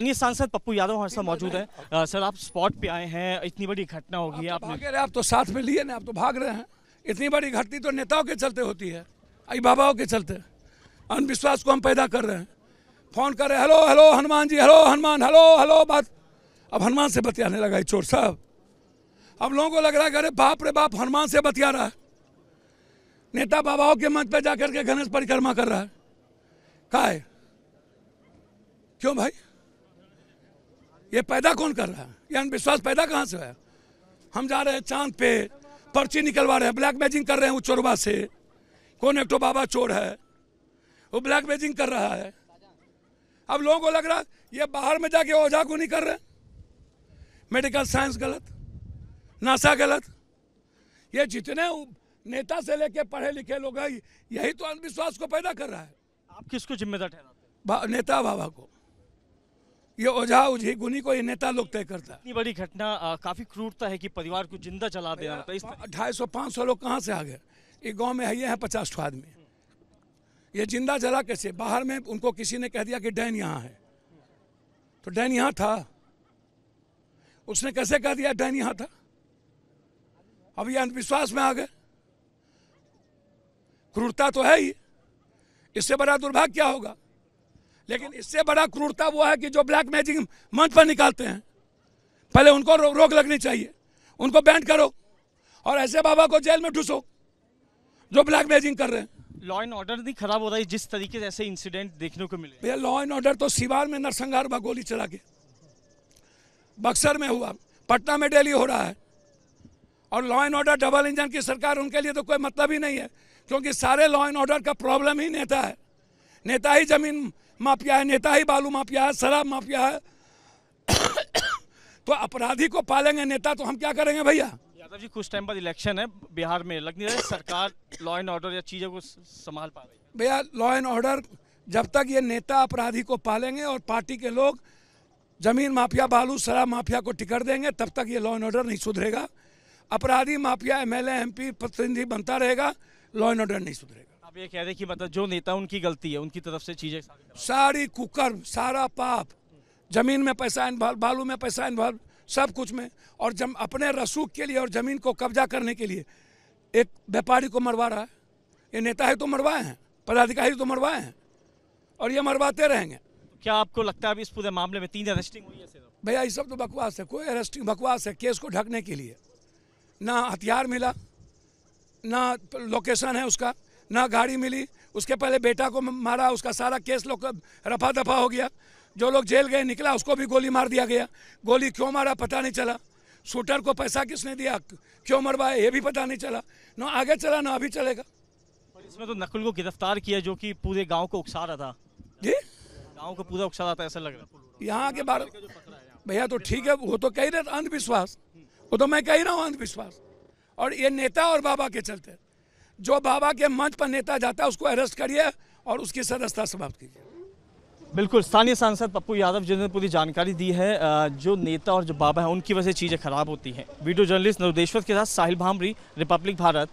ये सांसद पप्पू यादव हमारे साथ मौजूद है। सर, आप स्पॉट पे आए हैं, इतनी बड़ी घटना हो गई है, आप तो साथ में लिए ना, आप तो भाग रहे हैं। इतनी बड़ी घटना तो नेताओं के चलते होती है, अभिभावकों के चलते। अंधविश्वास को हम पैदा कर रहे हैं। फोन कर रहे, hello hello Hanuman ji, hello Hanuman, hello hello बात। अब हनुमान से बतियाने लगा ये चोर साहब। अब लोगों को लग रहा है अरे बाप रे बाप, हनुमान से बतिया रहा है। नेता बाबाओं के मंच पे जाकर के गणेश परिक्रमा कर रहा है। का है? क्यों भाई? ये पैदा कौन कर रहा है? ये अंधविश्वास पैदा कहाँ से है? हम जा रहे हैं चांद पे, पर्ची निकलवा रहे हैं, ब्लैक मैजिंग कर रहे हैं। वो चोरबा से कौन एक तो बाबा चोर है, वो ब्लैक मैजिंग कर रहा है। अब लोगों को लग रहा है ये बाहर में जाके ओझा को नहीं कर रहे। मेडिकल साइंस गलत, नासा गलत। ये जितने नेता से लेके पढ़े लिखे लोग हैं, यही तो अंधविश्वास को पैदा कर रहा है। आप किसको जिम्मेदार ठहराते हैं? नेता बाबा को। ये ओझा उझी गुनी को ये नेता लोग तय करता है। इतनी बड़ी घटना, काफी क्रूरता है कि परिवार को जिंदा जला देना। 250-500 लोग कहाँ से आ गए? एक गांव में है ये है 50 आदमी। ये जिंदा जला कैसे? बाहर में उनको किसी ने कह दिया कि डैन यहाँ है, तो डैन यहाँ था। उसने कैसे कह दिया डैन यहाँ था? अब ये अंधविश्वास में आ गए। क्रूरता तो है ही, इससे बड़ा दुर्भाग्य क्या होगा? लेकिन इससे बड़ा क्रूरता वो है कि जो ब्लैक मैजिक मंच पर निकालते हैं, पहले उनको रोक लगनी चाहिए, उनको बैंड करो और ऐसे बाबा को जेल में ठूसो जो ब्लैक मैजिक कर रहे हैं। लॉ एंड ऑर्डर नहीं खराब हो रहा है जिस तरीके से ऐसे इंसिडेंट देखने को मिले? भैया लॉ एंड ऑर्डर तो सिवान में नरसंहार हुआ गोली चला के, बक्सर में हुआ, पटना में डेली हो रहा है। और law and order double engine की सरकार, उनके लिए तो कोई मतलब ही नहीं है, क्योंकि सारे लॉ एंड ऑर्डर का प्रॉब्लम ही नेता है। नेता ही जमीन माफिया है, नेता ही बालू माफिया है, शराब माफिया है। तो अपराधी को पालेंगे नेता, तो हम क्या करेंगे भैया? यादव जी, कुछ टाइम बाद इलेक्शन है बिहार में, लग नहीं रहा है सरकार लॉ एंड ऑर्डर या चीज़ों को संभाल पा रही है? भैया लॉ एंड ऑर्डर जब तक ये नेता अपराधी को पालेंगे और पार्टी के लोग जमीन माफिया, बालू, शराब माफिया को टिकट देंगे, तब तक ये लॉ एंड ऑर्डर नहीं सुधरेगा। अपराधी माफिया एमएलए एमपी प्रतिनिधि बनता रहेगा, लॉ एंड ऑर्डर नहीं सुधरेगा। आप ये कह रहे हैं कि मतलब जो नेता उनकी गलती है, उनकी तरफ से चीज़ें सारी कुकर्म, सारा पाप, जमीन में पैसा इन्वॉल्व, बालू में पैसा इन्वॉल्व, सब कुछ में। और जब अपने रसूख के लिए और जमीन को कब्जा करने के लिए एक व्यापारी को मरवा रहा है। ये नेता है तो मरवाए हैं, पदाधिकारी तो मरवाए हैं और ये मरवाते रहेंगे। क्या आपको लगता है अभी इस पूरे मामले में 3 अरेस्टिंग हुई है सिर्फ? भैया ये सब तो बकवास है, कोई अरेस्टिंग बकवास है। केस को ढकने के लिए ना हथियार मिला, ना लोकेशन है उसका, ना गाड़ी मिली। उसके पहले बेटा को मारा, उसका सारा केस लोग रफा दफा हो गया। जो लोग जेल गए निकला, उसको भी गोली मार दिया गया। गोली क्यों मारा पता नहीं चला। शूटर को पैसा किसने दिया, क्यों मरवाया, ये भी पता नहीं चला। ना आगे चला ना अभी चलेगा। और इसमें तो नकुल को गिरफ्तार किया जो कि पूरे गांव को उकसा रहा था। जी, गांव को पूरा उकसा रहा था, ऐसा लग रहा है। यहाँ के बारे भैया तो ठीक है, वो तो कह रहे अंधविश्वास, वो तो मैं कह रहा हूँ अंधविश्वास। और ये नेता और बाबा के चलते, जो बाबा के मंच पर नेता जाता है उसको अरेस्ट करिए और उसकी सदस्यता समाप्त कीजिए। बिल्कुल, स्थानीय सांसद पप्पू यादव जिन्होंने पूरी जानकारी दी है। जो नेता और जो बाबा है उनकी वजह से चीज़ें खराब होती हैं। वीडियो जर्नलिस्ट नरुदेश्वर के साथ साहिल भामरी, रिपब्लिक भारत।